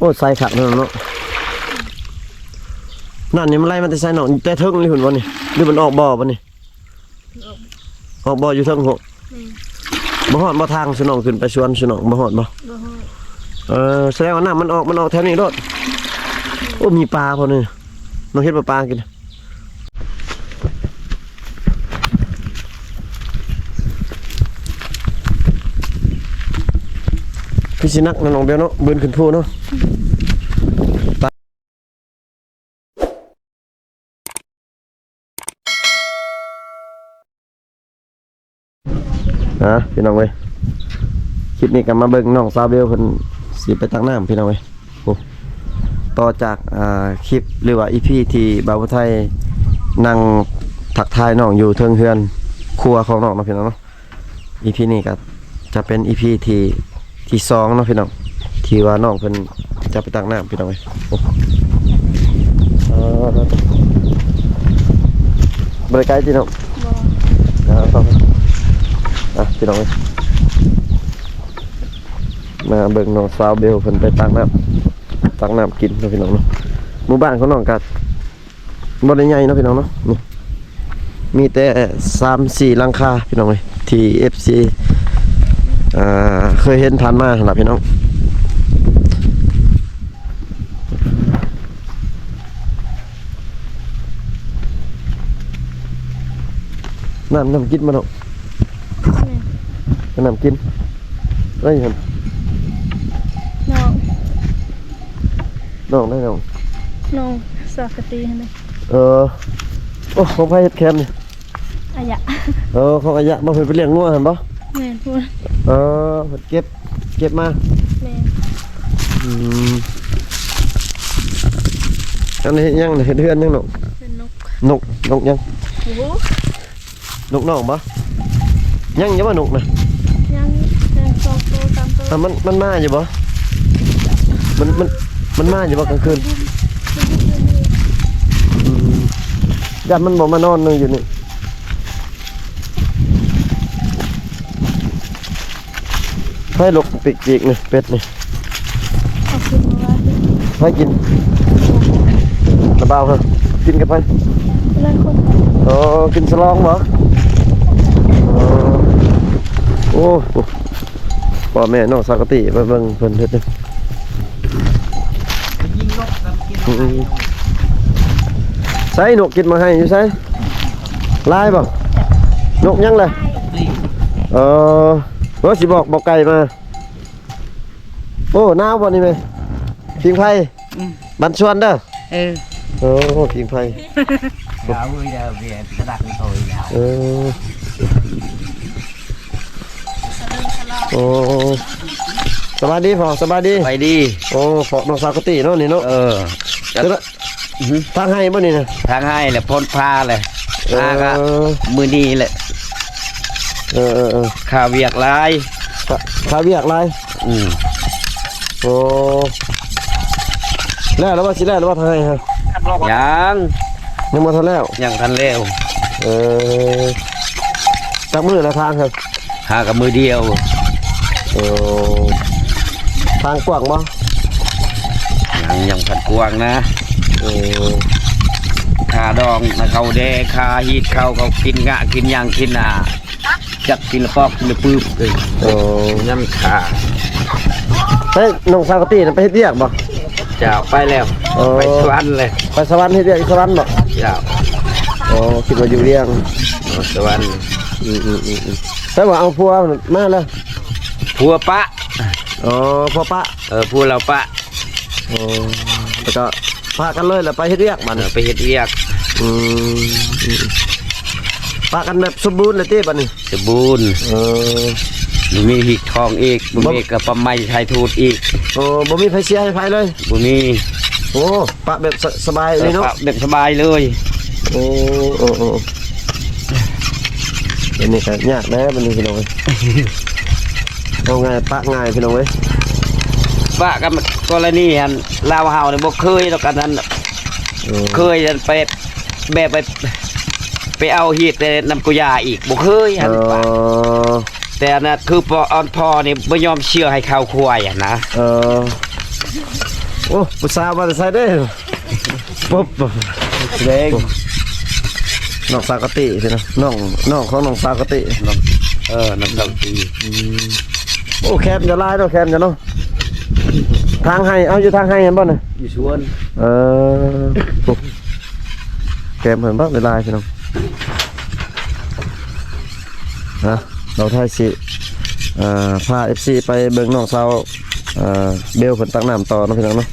อ้ใส่ขักนั่นเนาะนั่นนี่มันไล่มันจะใส่หนองแต่เทิงนี่หุ่นวันนี่หรือมันออกบ่อวันนี่ออกบ่ออยู่เทิงหกบ่ฮอดบ่ทางสนองขึ้นไปชวนสนองบ่ฮอดบ่แสดงว่าน้ำมันออกแถวนี้รถโอ้มีปลาพอนี่น้องเฮ็ดปลากินพี่สินักน้องเบลเนาะเบิ้นขึ้นพูเนาะพี่น้องเว้ยคลิปนี้กันมาเบิ่งน้องซาเบลเพิ่นสิไปตักน้ำพี่น้องเว้ยโอ้ต่อจากคลิปหรือว่าอีพีที่บ่าวไทยนั่งทักทายน้องอยู่เทิงเฮือนครัวของน้องเนาะพี่น้องเนาะอีพีนี้ก็จะเป็นอีพีที่สองเนาะพี่น้องที่ว่าน้องเพิ่นจะไปตักน้ำพี่น้องเว้ยโอ้บริการพี่น้องต่อพี่น้องมาเบิ่งน้องสาวเบลเพิ่นไปตักน้ำกินเนาะพี่น้องเนาะหมู่บ้านของน้องกัดบ่ได้ใหญ่เนาะพี่น้องเนาะนี่มีแต่3-4หลังคาพี่น้องเอ้ยที่ FC เคยเห็นผ่านมาสำหรับพี่น้องน้ำกินมาเนาะน้ำกินได้ยังน้องได้น้องสากตีให้เลยโอ้ของไผ่เฮ็ดแคมนี่อายะของอายะมาเพิ่นไปเลี้ยงงัวหั่นบ่แม่นพูดเพิ่นเก็บมาแม่อันนี้ยังเฮ็ดเฮือนยังน้องเป็นนกยังโอ้โหนกน้องบ่ยังว่านกนะยัง2 ตัว 3 ตัวมันมาอยู่บ่มันมาอยู่บ่กลางคืนยันมันบอกมานอนนึงอยู่นี่ให้หลกปีกจีกนี่เป็ดนี่เอาขึ้นมาว่าให้กินกระเบาครับกินกันไปเล่นคนกินสลองบ่โอ้พ่อแม่น้องสากติไปเบิ่งเพิ่นเฮ็ดใส่นกกินมาให้อยู่ใส่ลายบ่นกยังเลยว่าสิบอกไก่มาโอ้หนาวบ่นี่ไหมพิงไฟบันชวนเด้อพิงไฟหนาวเลยเด้อเบียร์กระดักโตยสบายดีพ่อสบายดีไปดีพ่อน้องสาวกติเนาะนี่เนาะทางให้บ่นี่นะทางให้แหละพ้นพาเลยก็มือนี้แหละข่าวเวียกลายแล้วว่าสิแล้วว่าทางให้ฮะยังมาทันแล้วยังทันแล้วจักมือละทางครับหากับมือเดียวทางกว้างบ่ยังผัดกวางนะขาดองนะเขาแดขาฮีดเขากินงะกินยางกินจักกินละปอกกินละปื้บเลยย่ำขาเฮ้ยน้องสาวกติไปเฮ็ดเวียกบ่จ้าไปแล้วไปสวรรค์เลยไปสวรรค์เฮ็ดเวียกสวรรค์บ่จ้าคิดว่าอยู่เรียงสวรรค์แต่ว่าเอาพัวมาแล้วพัวปะพัวปะพัวเราปะแล้วก็พากันเลยแล้วไปเฮ็ดเวียกบัดไปเฮ็ดเวียกพากันแบบสมบูรณ์เลยติบัดนี้สมบูรณ์มีหิกทองอีกบ่มีกระปะไม้ไทยทูดอีกบ่มีไฟเสียให้ไฟเลยบ่มีปะแบบสบายเลยเนาะปะแบบสบายเลยเดี๋ยวนี้ก็ยากแล้วบัดนี้พี่น้องเอ้ยเอาง่ายปะง่ายพี่น้องเอ้ยปะกันกรณีหันลาวเฮาเนี่ยบ่เคยแล้วกันนั้นเคยไปแบบไปเอาฮีดแต่น้ำกุยาอีกบ่เคยหันแต่น่ะคือพอนี่บ่ยอมเชื่อให้ข้าวควายนะ โอ้ผู้สาวมาแต่ใส่ได้ปุ๊บ เด้ง น้องสาวกะติสินะน้องของน้องสาวกะติ น้องน้ำตี โอ้แคมจะลายเนาะแคมจะเนาะทางให้เอาอยู่ทางให้เห็นบ่น่ะ อยู่ชวน โอ้แคมเห็นบ่เวลาสิน้องฮะเราไทยสิพา FC ไปเบิ่งน้องสาวเบลเพิ่นตักน้ำต่อเนาะพี่น้องเนาะ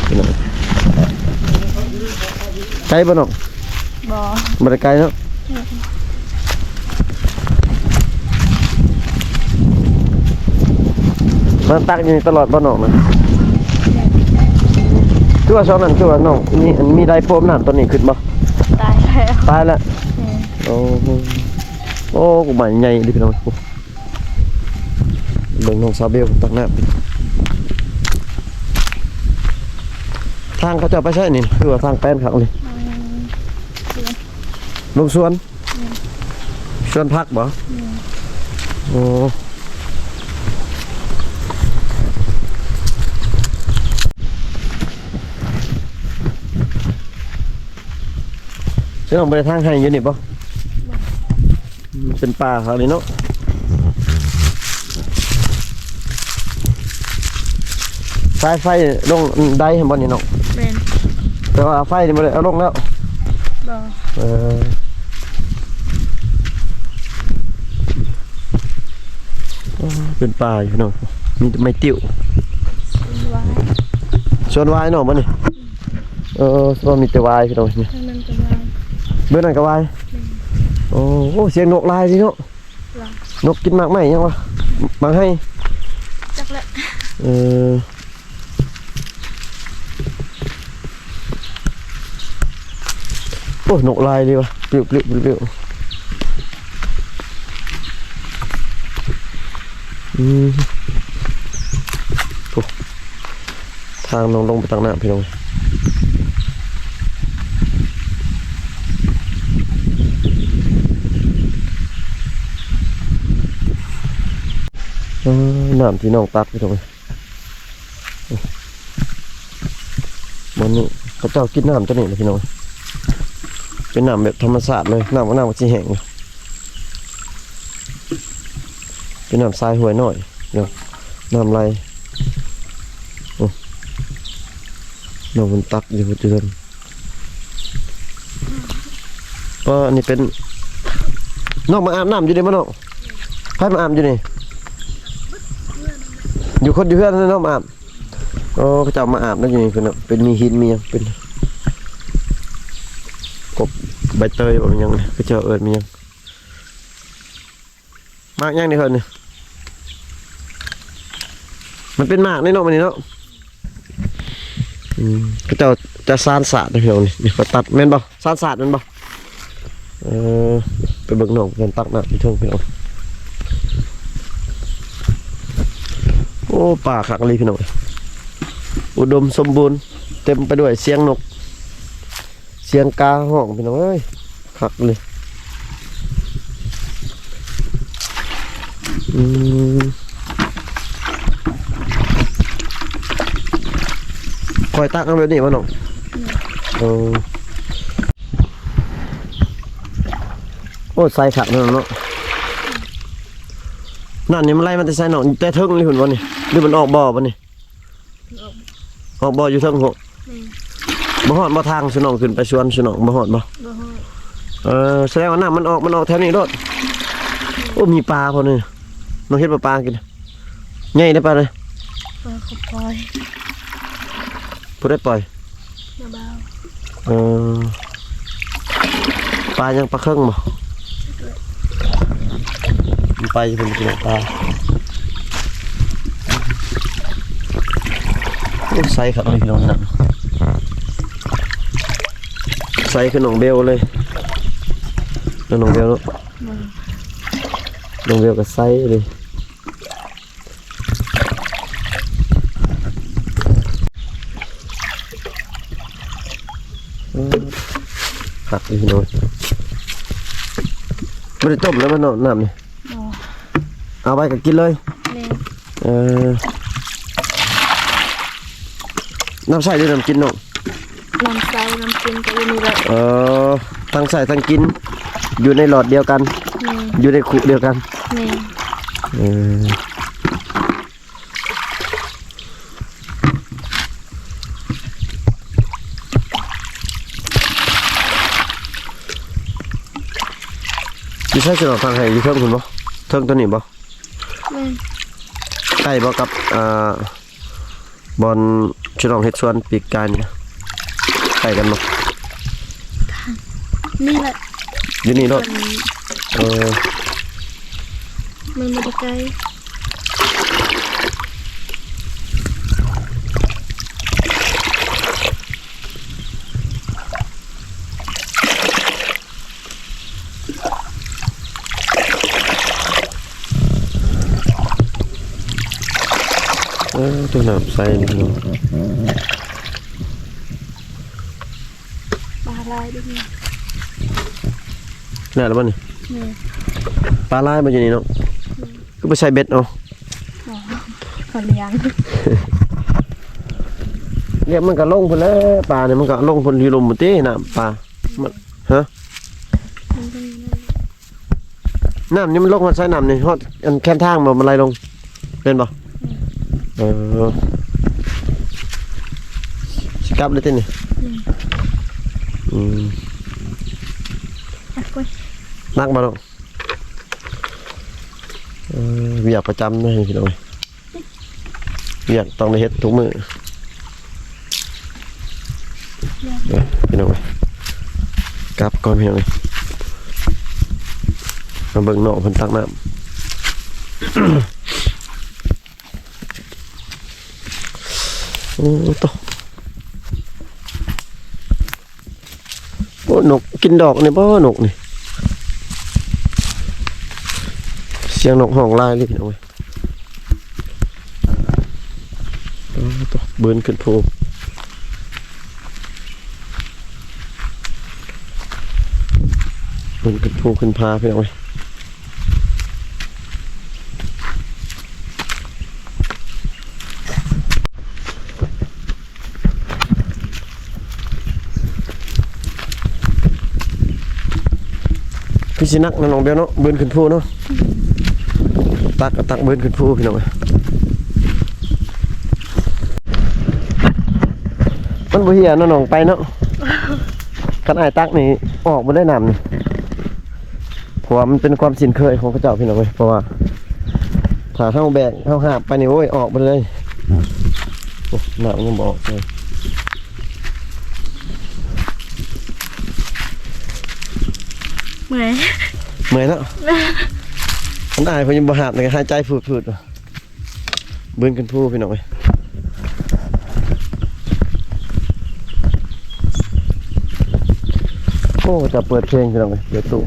พี่น้องไกลบ่น้อง บ่ บ่ได้ไกลเนาะมันตักอยู่นี่ตลอดบ่น้องนะคือว่าช่วงนั้นคือว่าน้องมีได้โฟมน้ำตัวนี้ขึ้นบ่ ตายแล้ว ตายแล้ว แม่น โอ้กูใหม่ใหญ่ดิพี่น้องเบิ่งน้องซาเบลตักน้ำทางเขาจะไปใช่นี่คือว่าทางแป้นเขาเลยลงสวนสวนพักบ่โอ้เจ้าไปทางให้อยู่นี่บ่เป็นป่าเขาเลยเนาะสายไฟลงได้เห็นบ่นี่เนาะ แม่น แต่ว่าไฟนี่บ่ได้เอาลงแล้ว บ่ เป็นป่าอยู่เนาะมีแต่ไม้ติ้ว ไว้ ชวนวายเนาะบ่นี่ส่วนมีแต่วายพี่น้องนี่ ทางนั้นก็ไว้ เบิ่งนั่นก็วายโอ้โหเสียงนกลายสิเนาะ หลัง นกกินหมากไหมยังวะมาให้ จักละ โอ้นกลายดีวะเปรี้ยวเปรี้ยวเปรี้ยวโอ้ทางลงไปทางน้ำพี่น้องน้ำที่น้องตักพี่น้องมันนี่เขาเจ้ากินน้ำตัวนี้เลยพี่น้องเป็นน้ำแบบธรรมชาติเลยน้ำมันจะแห้งเลยเป็นน้ำทรายห่วยหน่อยเนาะน้ำไรน้ำมันตักอยู่เดือนก็อันนี้เป็นน้องมาอาบน้ำอยู่นี่มั้งน้องใครมาอาบอยู่นี่อยู่คนอยู่เพื่อนน้องมาอาบโอ้เขาจะมาอาบนั่นอยู่นี่เป็นมีหินมีเป็นกบใบเตยแบบยังก็เจอมียังมากยังนี่เพิ่นนี่มันเป็นมากนี่เนาะมันนี่เนาะก็จะซานสาดนะพี่น้องนี่เขาตัดแม่นบ่ซานสาดแม่นบ่ไปเบิ่งน้องเพิ่นตักน้ำที่ทุ่งพี่น้องโอ้ป่าคักเลยพี่น้องอุดมสมบูรณ์เต็มไปด้วยเสียงนกเสียงกาห้องพี่น้องเอ้ยคักเลยคอยตักเอาแบบนี้วะน้องโอ้ใส่ขักนั่นเนาะนั่นนี่มันไล่มันจะใส่หนองแต่เทิงเลยหุ่นวะนี่หรือมันออกบ่อวะนี่ออกบ่ออยู่เทิงหกบ่หอดบ่ทางสนองขึ้นไปชวนสนองบ่หอดบ่ บ่ฮอด แสดงว่าน้ำมันออกแถวนี้รถโอ้มีปลาพอนี่น้องเฮ็ดปลากินใหญ่ได้ปลาเลย ปลาขบปล่อย ผู้ได้ปล่อย นาบ่าว ปลายังปลาเครื่องบ่มันไปจะเป็นกินปลาโอ้ใส่ครับเลยพี่น้องนะใส่ขนมเบลเลยขนมเบลเนาะขนมเบลก็ใส่เลยหักเลยพี่น้องไม่ได้ต้มแล้วมันเนาะน้ำนี่ บ่ เอาไปก็กินเลย แม่น น้ำใส่หรือน้ำกินน้อง น้ำใส่น้ำกินก็อยู่นี่แหละ ทั้งใส่ทั้งกิน อยู่ในหลอดเดียวกัน นี่ อยู่ในคุเดียวกัน นี่ เอออยู่ใช่จะทางไหนอยู่เทิงคุณบ่เทิงตัวนี้บ่ นี่ ใกล้บ่กับบอลฉลองเฮ็ดสวนปีกกายนี่ใกล้กันบ่ นี่แหละ อยู่นี่โลดเออ มันไม่ได้ไกล ตัวน้ำใส่นี่เนาะ ปลาลายด้วยนี่ น่าแล้วบ่นี่ นี่ ปลาลายมาอยู่นี่เนาะก็ไปใส่เบ็ดเอา อ๋อขอเลี้ยง เรียกมันก็ลงพุ่นแล้วปลาเนี่ยมันก็ลงพุ่นอยู่ลมหมดติน้ำปลามันฮะ มันเป็นยังไง น้ำนี่มันลงมาใส่น้ำนี่ฮอดอันแคมทางบ่มันไหลลงเป็นบ่สิกลับเลยตินี่อืม อ่ะกล้วย นักบ่ลูกเวียกประจำนะพี่น้องเอ้ยเวียกต้องได้เฮ็ดทุกมื้อพี่น้องเอ้ยกลับก่อนพี่น้องเอ้ยมาเบิ่งน้องเพิ่นตักน้ำ โอ้โตโอ้นกกินดอกนี่บ่นกนี่เสียงนกห้องลายเลยพี่น้องเว้ยโอ้โตเบิ้นขึ้นภูเบิ้นขึ้นภูขึ้นพาพี่น้องเว้ยพี่สินักน้องเบลเนาะเบิ้นขึ้นภูเนาะตักก็ตักเบิ้นขึ้นภูพี่น้องเอ้ยมันบ่เหี่ยเนาะน้องไปเนาะคันอ้ายตักนี่ออกบ่ได้น้ำนี่เพราะว่ามันเป็นความชินเคยของเขาเจ้าพี่น้องเอ้ยเพราะว่าถ้าเฮาแบกเฮาหาบไปนี่โอ้ยออกบ่เลยโอ้น้ำมันบ่ออกเลย เหมือน เมื่อยแล้วมันอายเพราะยังบ่หาบเลยหายใจฝืดๆว่ะเบิ้นขึ้นภูพี่น้องเอ้ยโอ้จะเปิดเพลงพี่น้องเอ้ยเดี๋ยวตู้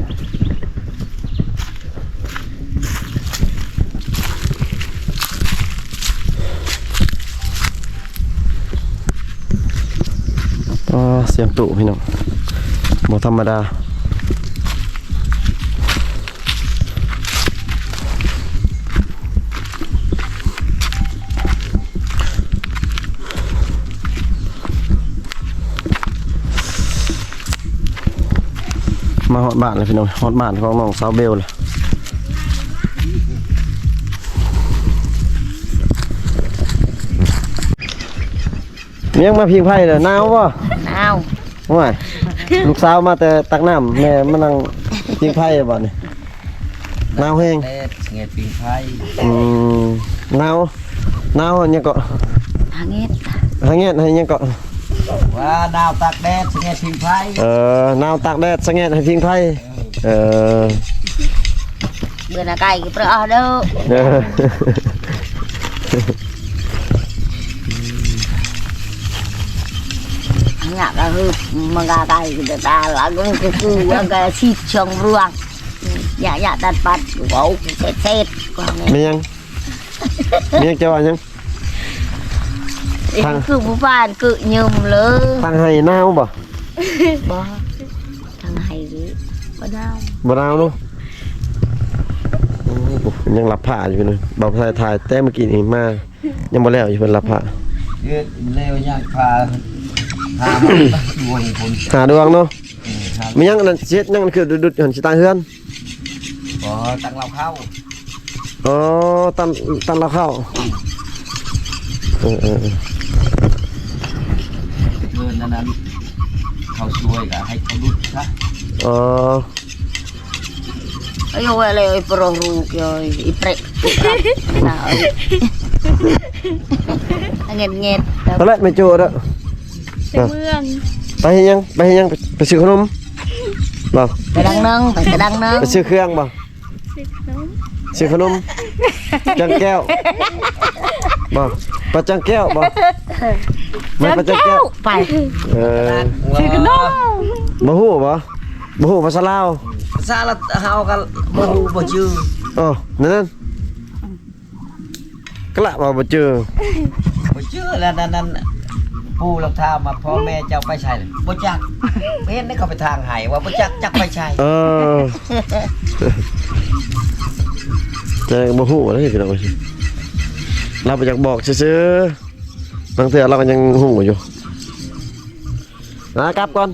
เสียงตู้พี่น้องบ่ธรรมดามาฮอดบ้านเลยพี่น้องฮอดบ้านของน้องสาวเบลเลยเมียงมาพิงไพ่เลยหนาวป่ะ หนาว ว่าลูกสาวมาแต่ตักน้ำแม่มานั่งพิงไพ่บ่เนี่ยหนาวแห้ง เด็ดเงียบปิงไผ่ หนาวเนี่ยก็ หาเงี้ย หาเงี้ยให้เนี่ยก็ ว่าดาวตากแดดเงียบปิงไผ่ หนาวตากแดดสังเกตให้พิงไพ่เบื่อหน้าไก่ก็เปล่าเด้อ nhạc là hư mà gà cay người ta là cũng cứ cái xịt trong ruộng dạ dạ đặt bát gấu cái tết còn มียังจะว่ายัง này cứ bố bạn cứ nhầm lỡ ทางให้หนาวบ่ bò thằng này gì bò đau บ่หนาวเนาะโอ้โหยังรับผ้าอยู่เลยบอกถ่ายแต่เมื่อกี้นี่มายังบ่แล้วอยู่เพิ่นรับผ้า เฮ็ดเร็วย่างพาดวงคน หาดวงเนาะ ครับ มียังอันนั้นเฮ็ดยังมันคือดุดๆหันสิตางเฮือน บ่ตั้งเราเข้า อ๋อตันเราเข้าเออ เงินนั้นเขาช่วยก็ให้เขาลุกซะ อ๋อ ayo wale oi pro ruk yo iprek nah nget nget ตอนแรกไม่โจดอะ ไปเมือง ไปเฮ็ดยังไปซื้อขนมบ่ cái đăng nâng phải cái đăng nâng ไปซื้อเครื่องบ่ ซื้อขนม ซื้อขนมจังแก้วบ่ปลาจังแก้วบ่ไม่ปลาจังแก้ว phải เออ ซื้อขนม บ่ฮู้ภาษาลาว ซาละเฮาก็บ่ฮู้บ่ชื่อ อ๋อนั่นกละบ่เจอ บ่ชื่อแล้วนั้นผู้หลักทางมาพ่อแม่เจ้าไปใช้บ่จักเห็นได้เขาไปทางไห้ว่าบ่จักไปใช้ เออแต่บ่ฮู้เลยพี่น้องเอ้ยเราไปอยากบอกซื่อๆบางเทื่อเราก็ยังฮู้อยู่กลับก่อน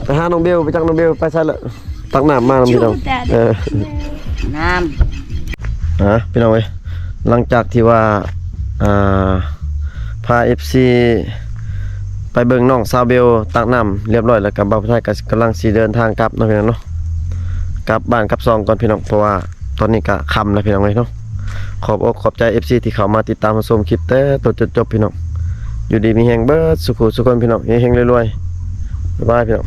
ไปหาน้องเบลไปจักน้องเบลไปใส่ละตักน้ำมาน้องพี่น้องnam พี่น้องเอ้ยหลังจากที่ว่าพา FC ไปเบิ่งน้องซาวเบลตักน้ำเรียบร้อยแล้วกับบ่าวไทยก็กำลังสิเดินทางกลับเนาะพี่น้องเนาะกลับบ้านกลับซองก่อนพี่น้องเพราะว่าตอนนี้ก็ค่ำแล้วพี่น้องเอ้ยเนาะขอบอกขอบใจ FC ที่เข้ามาติดตามรับชมคลิปแต่ตัวจนจบพี่น้องอยู่ดีมีแฮงเบิดสุขสุขคนพี่น้องเฮงๆรวยๆบ๊ายบายพี่น้อง